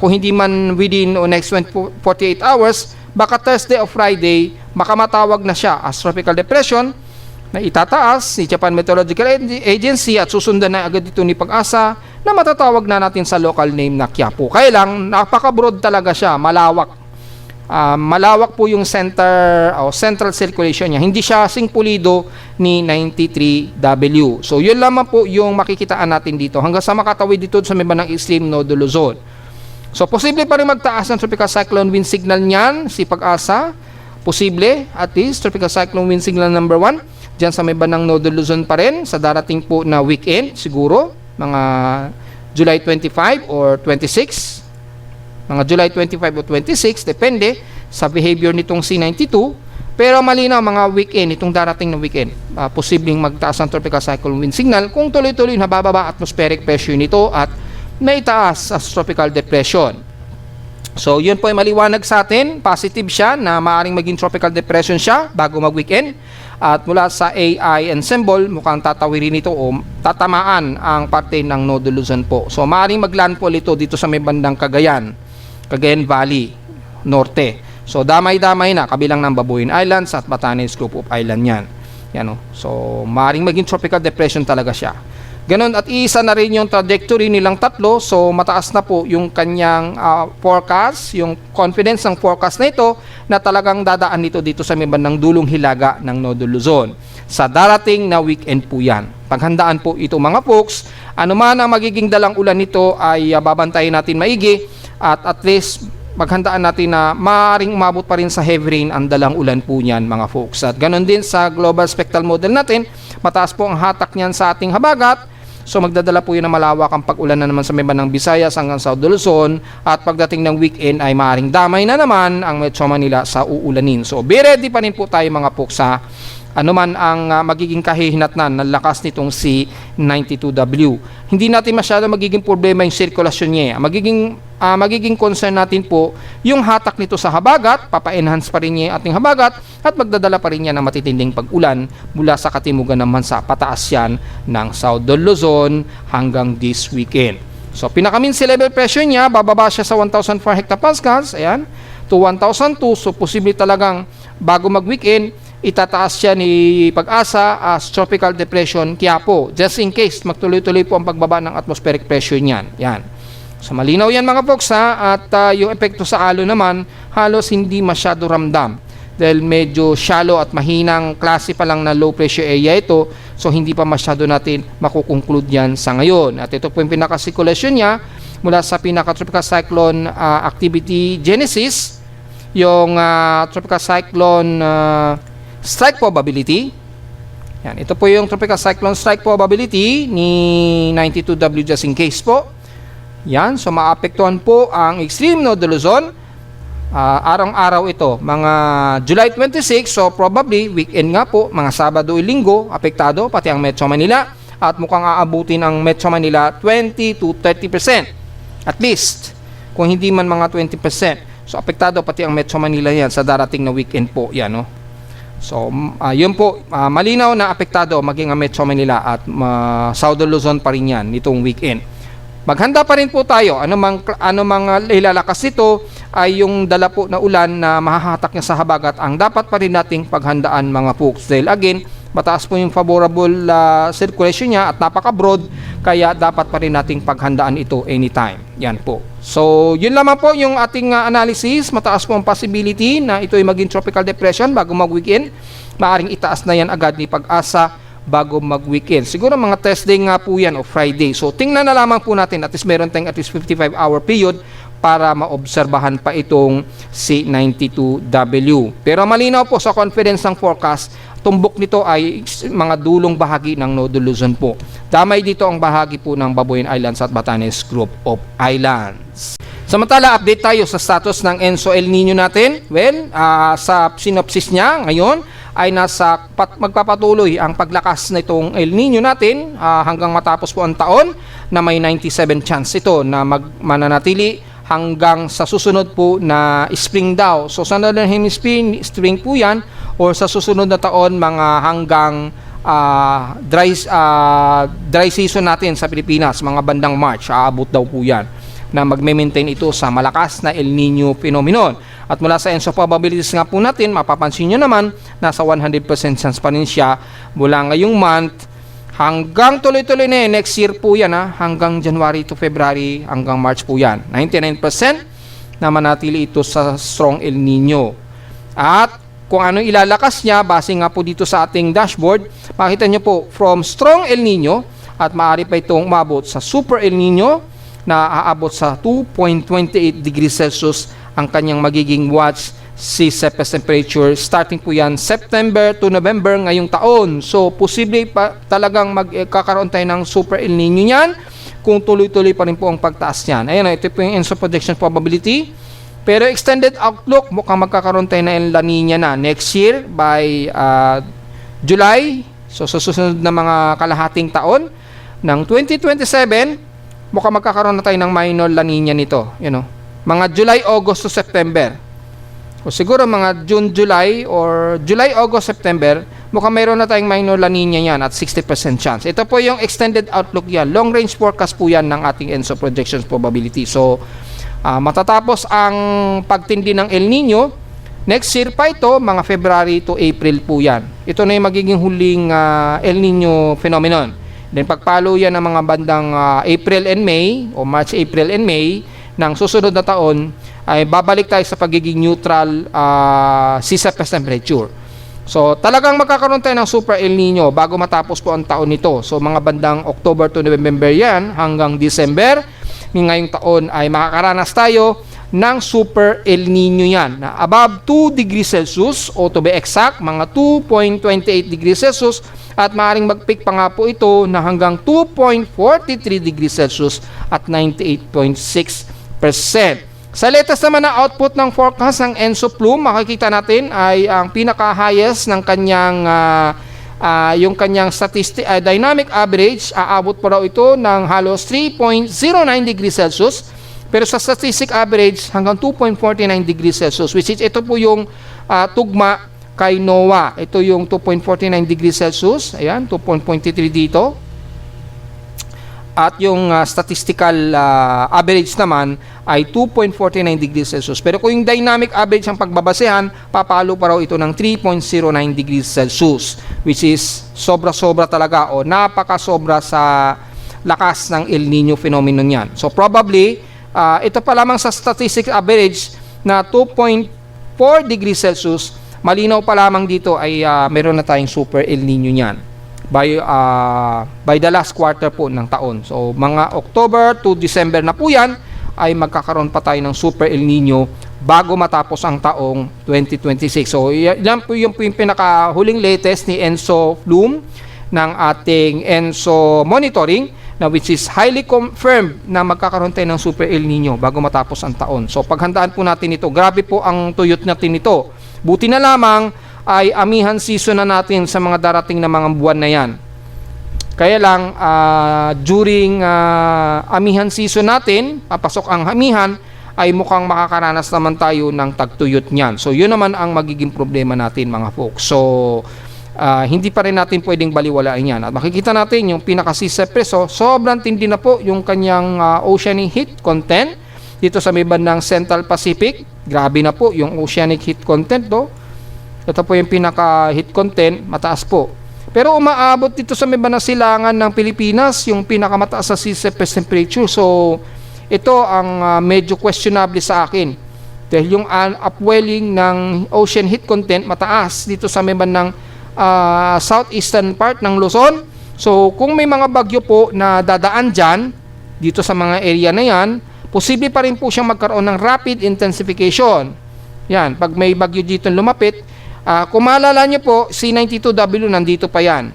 kung hindi man within o next 48 hours, baka Thursday o Friday, baka matawag na siya as tropical depression na itataas ni Japan Meteorological Agency at susundan na agad dito ni Pag-asa na matatawag na natin sa local name na Quiapo. Kaya lang, napaka-broad talaga siya, malawak. Malawak po yung central circulation niya. Hindi siya singpulido ni 93W. So yun lamang po yung makikitaan natin dito hanggang sa makatawid dito sa may bandang extreme Nodo Luzon. So posible pa rin magtaas ng tropical cyclone wind signal niyan si Pag-asa. Posible at least tropical cyclone wind signal number 1 diyan sa may bandang Nodo Luzon pa rin sa darating po na weekend siguro mga July 25 or 26. Mga July 25 o 26, depende sa behavior nitong C92. Pero malinaw mga weekend, itong darating na weekend, posibleng magtaas ang tropical cyclone wind signal kung tuloy-tuloy nabababa atmospheric pressure nito at may taas as tropical depression. So yun po ay maliwanag sa atin, positive siya na maaaring maging tropical depression siya bago mag-weekend. At mula sa AI and symbol, mukhang tatawirin ito o tatamaan ang parte ng Nodo Luzon po. So maaaring maglandfall ito dito sa may bandang Cagayan Valley, Norte. So damay-damay na kabilang ng Babuyan Islands at Batanes Group of Island yan. Yan o. So maaaring maging tropical depression talaga siya. Ganon at isa na rin yung trajectory nilang tatlo. So mataas na po yung kanyang forecast, yung confidence ng forecast na ito na talagang dadaan nito dito sa may bandang dulong hilaga ng Nodo Luzon. Sa darating na weekend po yan. Paghandaan po ito mga folks. Ano man ang magiging dalang ulan nito ay babantayin natin maigi. At least maghandaan natin na maaaring umabot pa rin sa heavy rain ang dalang ulan po niyan mga folks. At ganoon din sa global spectral model natin, mataas po ang hatak niyan sa ating habagat. So magdadala po yun na malawak ang pag-ulan na naman sa may bandang Visayas hanggang South Luzon. At pagdating ng weekend ay maaaring damay na naman ang Metro Manila sa uulanin. So be ready pa rin po tayo mga folks sa ano man ang magiging kahihinatnan ng lakas nitong C92W. Hindi natin masyado magiging problema yung sirkulasyon niya. Magiging concern natin po yung hatak nito sa habagat, papa-enhance pa rin niya yung ating habagat at magdadala pa rin niya ng matitinding pag-ulan mula sa katimugan ng bansa pataas yan ng Southern Luzon hanggang this weekend. So pinakamin si level pressure niya, bababa siya sa 1,004 hectopascals, ayan, to 1,002. So posible talagang bago mag-weekend, itataas siya ni Pag-asa as tropical depression Quiapo. Just in case, magtuloy-tuloy po ang pagbaba ng atmospheric pressure niyan. Yan. So malinaw yan mga folks ha. At yung epekto sa alo naman, halos hindi masyado ramdam. Dahil medyo shallow at mahinang klase pa lang na low pressure area ito. So hindi pa masyado natin makukonclude yan sa ngayon. At ito po yung pinaka-circulation niya mula sa pinaka-tropical cyclone activity genesis. Yung tropical cyclone strike probability. Yan, ito po yung tropical cyclone strike probability ni 92W just in case po. Yan, so maapektuhan po ang extreme Nodo Luzon. Araw-araw ito, mga July 26, so probably weekend nga po, mga Sabado o Linggo, apektado pati ang Metro Manila at mukhang aabutin ang Metro Manila 20 to 30%. At least, kung hindi man mga 20%. So apektado pati ang Metro Manila yan sa darating na weekend po. Yan, no? So, yun po, malinaw na apektado maging ang Metro Manila at Southern Luzon pa rin yan nitong weekend. Maghanda pa rin po tayo. Ano mang ilalakas nito ay yung dala po na ulan na mahahatak niya sa habagat ang dapat pa rin nating paghandaan mga folks. Dahil again, mataas po yung favorable circulation niya at napaka-broad, kaya dapat pa rin nating paghandaan ito anytime. Yan po. So, yun lamang po yung ating analysis. Mataas po ang possibility na ito ay maging tropical depression bago mag-weekend. Maaring itaas na yan agad ni Pag-asa bago mag-weekend. Siguro mga Thursday nga po yan o Friday. So, tingnan na lamang po natin. At least meron tayong at least 55-hour period para maobserbahan pa itong C92W. Pero malinaw po sa confidence ng forecast, tumbok nito ay mga dulong bahagi ng Northern Luzon po. Damay dito ang bahagi po ng Babuyan Islands at Batanes Group of Islands. Samantala, update tayo sa status ng ENSO El Nino natin. Well, sa synopsis niya ngayon ay magpapatuloy ang paglakas na itong El Nino natin hanggang matapos po ang taon na may 97 chance ito na mananatili hanggang sa susunod po na spring daw. So sa Northern Hemisphere, spring po yan, or sa susunod na taon mga hanggang dry season natin sa Pilipinas, mga bandang March, aabot daw po yan na magme-maintain ito sa malakas na El Nino phenomenon. At mula sa ENSO probabilities nga po natin, mapapansin nyo naman, nasa 100% chance pa rin siya mula ngayong month hanggang tuloy-tuloy na next year po yan, hanggang January to February, hanggang March po yan. 99% na manatili ito sa strong El Nino. At kung ano ilalakas niya, base nga po dito sa ating dashboard, makita nyo po from strong El Nino at maaari pa itong umabot sa super El Nino na aabot sa 2.28 degrees Celsius ang kanyang magiging watch sea surface temperature. Starting po yan September to November ngayong taon. So, posible pa talagang magkakaroon tayo ng super El Nino yan kung tuloy-tuloy pa rin po ang pagtaas niyan. Ayan, ito po yung ENSO projection probability. Pero extended outlook, mukhang magkakaroon tayo ng La Nina na next year by July. So, sa susunod na mga kalahating taon ng 2027, mukhang magkakaroon na tayo ng minor La Nina nito. Mga July, August to September. O siguro mga June, July or July, August, September, mukhang mayroon na tayong minor La Nina yan at 60% chance. Ito po yung extended outlook yan. Long range forecast po yan ng ating ENSO projections probability. So, matatapos ang pagtindi ng El Nino, next year pa ito, mga February to April po yan. Ito na yung magiging huling El Nino phenomenon. Then pagpalo yan ng mga bandang April and May, o March, April and May, ng susunod na taon, ay babalik tayo sa pagiging neutral sea surface temperature. So, talagang magkakaroon tayo ng super El Nino bago matapos po ang taon nito. So, mga bandang October to November yan hanggang December. Ngayong taon ay makakaranas tayo ng super El Nino yan na above 2 degrees Celsius o to be exact, mga 2.28 degrees Celsius at maaaring mag-peak pa nga po ito na hanggang 2.43 degrees Celsius at 98.6%. Sa latest naman na output ng forecast ng ENSO Plume, makikita natin ay ang pinaka-highest ng kanyang yung kanyang dynamic average, aabot pa raw ito ng halos 3.09 degrees Celsius. Pero sa statistic average hanggang 2.49 degrees Celsius, which is ito po yung tugma kay NOAA. Ito yung 2.49 degrees Celsius. Ayan, 2.23 dito. At yung statistical average naman ay 2.49 degrees Celsius. Pero kung yung dynamic average ang pagbabasehan, papalo pa raw ito ng 3.09 degrees Celsius, which is sobra-sobra talaga o napaka-sobra sa lakas ng El Nino phenomenon yan. So probably, ito pa lamang sa statistic average na 2.4 degrees Celsius, malinaw pa lamang dito ay meron na tayong super El Nino yan by the last quarter po ng taon. So mga October to December na po yan ay magkakaroon pa tayo ng super El Nino bago matapos ang taong 2026. So yan po yung pinakahuling latest ni ENSO Plume ng ating ENSO monitoring na which is highly confirmed na magkakaroon tayo ng super El Nino bago matapos ang taon. So paghandaan po natin ito. Grabe po ang tuyot natin ito. Buti na lamang ay amihan season na natin sa mga darating na mga buwan na yan. Kaya lang, during amihan season natin, papasok ang amihan, ay mukhang makakaranas naman tayo ng tagtuyot niyan. So yun naman ang magiging problema natin mga folks. So hindi pa rin natin pwedeng baliwalain yan. At makikita natin yung pinaka-CISEP preso, sobrang tindi na po yung kanyang oceanic heat content dito sa may bandang Central Pacific. Grabe na po yung oceanic heat content do. Ito po yung pinaka-heat content, mataas po. Pero umaabot dito sa may bandang silangan ng Pilipinas yung pinakamataas sa sea surface temperature. So ito ang medyo questionable sa akin. Dahil yung upwelling ng ocean heat content mataas dito sa may bandang southeastern part ng Luzon. So kung may mga bagyo po na dadaan dyan, dito sa mga area na yan, posible pa rin po siyang magkaroon ng rapid intensification. Yan, pag may bagyo dito lumapit, kung maalala nyo po, C92W nandito pa yan.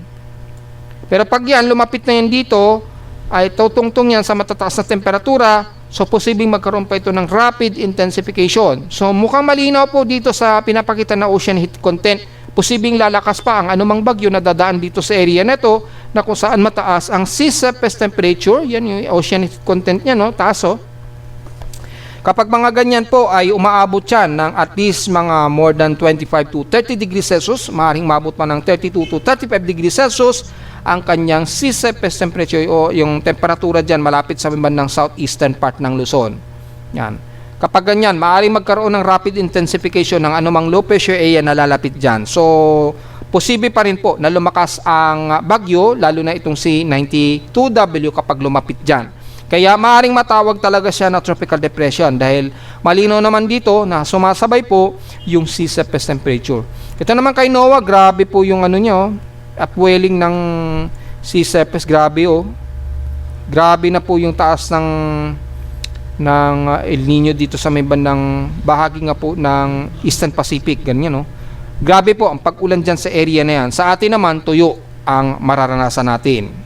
Pero pag yan, lumapit na yan dito, ay tutungtong yan sa matataas na temperatura, so posibleng magkaroon pa ito ng rapid intensification. So mukhang malinaw po dito sa pinapakita na ocean heat content, posibleng lalakas pa ang anumang bagyo na dadaan dito sa area na ito, na kung saan mataas ang sea surface temperature, yan yung ocean heat content niya, no? Taas, oh. Kapag mga ganyan po ay umaabot yan ng at least mga more than 25 to 30 degrees Celsius, maaaring maabot pa ng 32 to 35 degrees Celsius ang kanyang sea surface temperature o yung temperatura dyan malapit sa bandang southeastern part ng Luzon. Yan. Kapag ganyan, maaaring magkaroon ng rapid intensification ng anumang low pressure area na lalapit dyan. So, posible pa rin po na lumakas ang bagyo, lalo na itong C92W kapag lumapit dyan. Kaya maaaring matawag talaga siya na tropical depression dahil malinaw naman dito na sumasabay po yung sea surface temperature. Ito naman kay NOAA, grabe po yung ano niya, upwelling ng sea surface, grabe oh. Grabe na po yung taas ng El Nino dito sa may bandang bahagi nga po ng Eastern Pacific, ganyan oh. Grabe po ang pag-ulan dyan sa area na yan. Sa atin naman, tuyo ang mararanasan natin.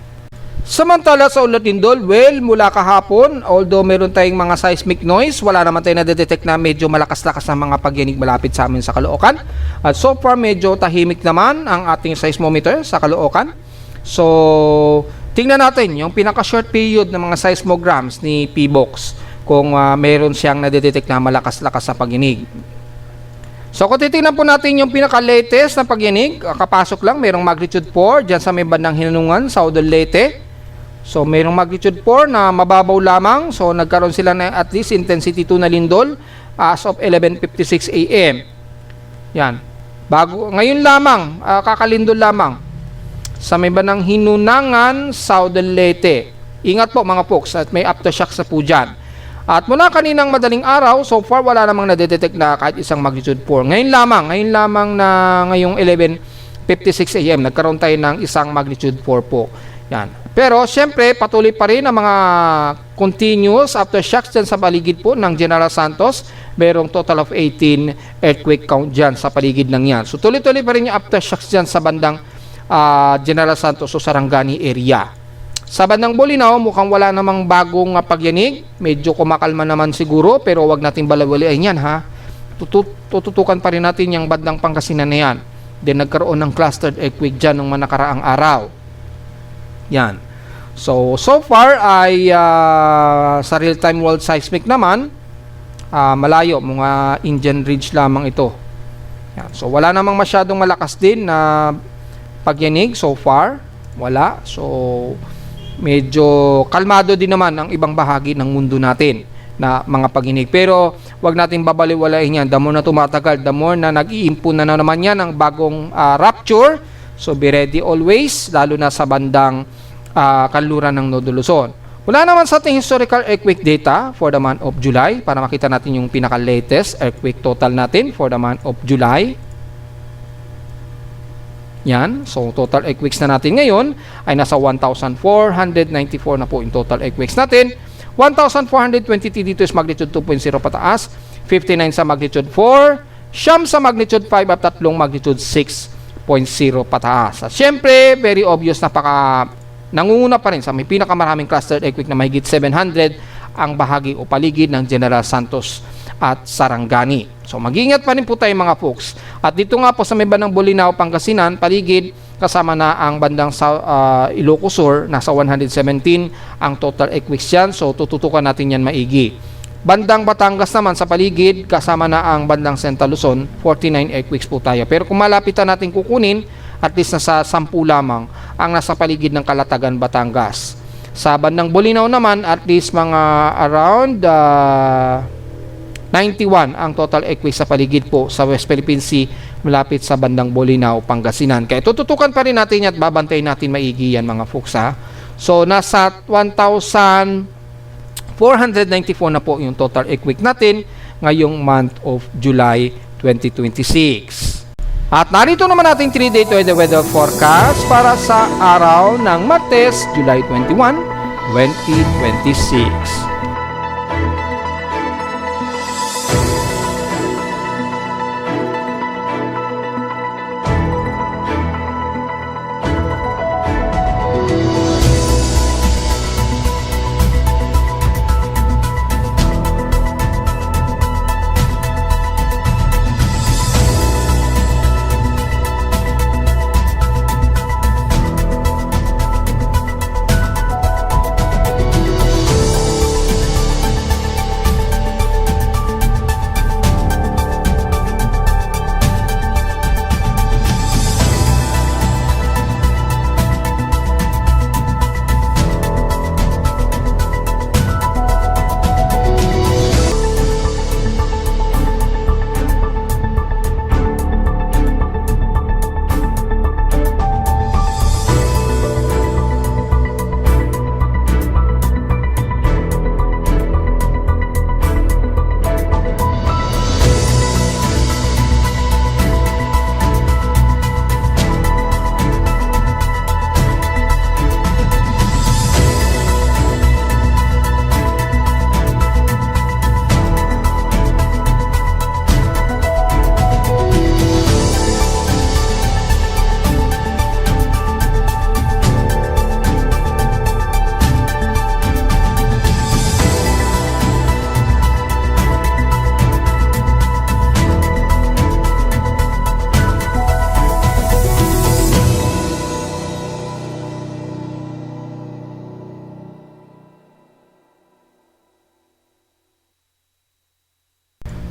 Samantala sa ulat lindol, well, mula kahapon, although meron tayong mga seismic noise, wala naman tayo na-detect na medyo malakas-lakas na mga pagyanig malapit sa amin sa Caloocan. At so far, medyo tahimik naman ang ating seismometer sa Caloocan. So, tingnan natin yung pinaka-short period ng mga seismograms ni PBOX kung meron siyang na-detect na malakas-lakas na pagyanig. So, kung titingnan po natin yung pinaka-latest na pagyanig, kapasok lang, merong magnitude 4 dyan sa may bandang Hinanungan, Southern Leyte. So, mayroong magnitude 4 na mababaw lamang. So, nagkaroon sila na at least intensity 2 na lindol as of 11:56 a.m. Yan. Ngayon lamang, kakalindol lamang sa may bandang Hinunangan, Southern Leyte. Ingat po mga folks at may aftershocks na po dyan. At mula kaninang madaling araw, so far wala namang nadetect na kahit isang magnitude 4. Ngayon lamang na ngayong 11:56 a.m. nagkaroon tayo ng isang magnitude 4 po. Yan. Pero syempre patuloy pa rin ang mga continuous aftershocks dyan sa paligid po ng General Santos. Merong total of 18 earthquake count dyan sa paligid ng yan. So tuloy-tuloy pa rin yung aftershocks dyan sa bandang General Santos o Sarangani area. Sa bandang Bolinao, mukhang wala namang bagong pagyanig. Medyo kumakalma naman siguro, pero wag nating balawaliin yan ha. Tututukan pa rin natin yung bandang Pangasinan na yan. Then nagkaroon ng clustered earthquake dyan nung nakaraang araw. Yan. So far ay sa real-time world seismic naman, malayo, mga Indian Ridge lamang ito. Yan. So wala namang masyadong malakas din na pagyanig so far. Wala. So medyo kalmado din naman ang ibang bahagi ng mundo natin na mga pagyanig. Pero wag natin babaliwalain yan. The more na tumatagal, the more na nag-iimpon na naman yan ang bagong rupture. So be ready always, lalo na sa bandang kanluran ng Nodo Luzon. Wala naman sa ating historical earthquake data for the month of July para makita natin yung pinaka-latest earthquake total natin for the month of July. Yan. So total earthquakes na natin ngayon ay nasa 1,494 na po yung total earthquakes natin. 1,423 dito is magnitude 2.0 pataas, 59 sa magnitude 4, siyam sa magnitude 5 at tatlong magnitude 6.0 pataas. At syempre, very obvious, nangunguna pa rin sa may pinakamaraming clustered earthquake na mahigit 700 ang bahagi o paligid ng General Santos at Sarangani. So mag-iingat pa rin po tayo mga folks. At dito nga po sa may bandang Bolinao, Pangasinan, paligid, kasama na ang bandang Ilocos Sur, nasa 117 ang total earthquakes yan. So tututukan natin yan maigi. Bandang Batangas naman sa paligid, kasama na ang bandang Central Luzon, 49 earthquakes po tayo. Pero kung malapitan natin kukunin, at least nasa 10 lamang ang nasa paligid ng Calatagan, Batangas. Sa bandang Bolinao naman, at least mga around 91 ang total earthquakes sa paligid po sa West Philippine Sea, malapit sa bandang Bolinao, Pangasinan. Kaya tututukan pa rin natin at babantayin natin maigi yan mga folks ha. So nasa 1,494 na po yung total earthquake natin ngayong month of July 2026. At narito naman natin 3-day weather forecast para sa araw ng Martes, July 21, 2026.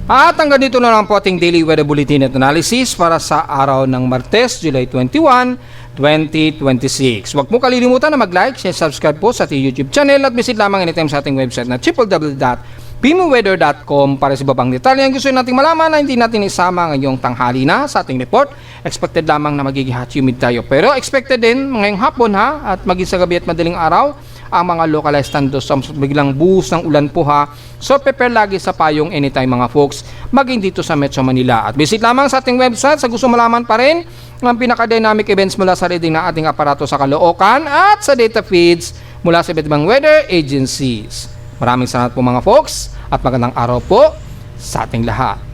At hanggang dito na lang po ating daily weather bulletin at analysis para sa araw ng Martes, July 21, 2026. Huwag mo kalilimutan na mag-like, share, subscribe po sa ating YouTube channel at visit lamang anytime sa ating website na www.pinoweather.com para sa ibang detalye ang gusto nating malaman na hindi natin isama ngayong tanghali na sa ating report. Expected lamang na magiging hot humid tayo. Pero expected din ngayong hapon ha at maging sa gabi at madaling araw ang mga localized thunderstorms, biglang buhos ng ulan po ha. So prepare lagi sa payong anytime mga folks, maging dito sa Metro Manila. At visit lamang sa ating website sa gusto malaman pa rin ang pinaka-dynamic events mula sa reading ng ating aparato sa Caloocan at sa data feeds mula sa iba't ibang weather agencies. Maraming salamat po mga folks at magandang araw po sa ating lahat.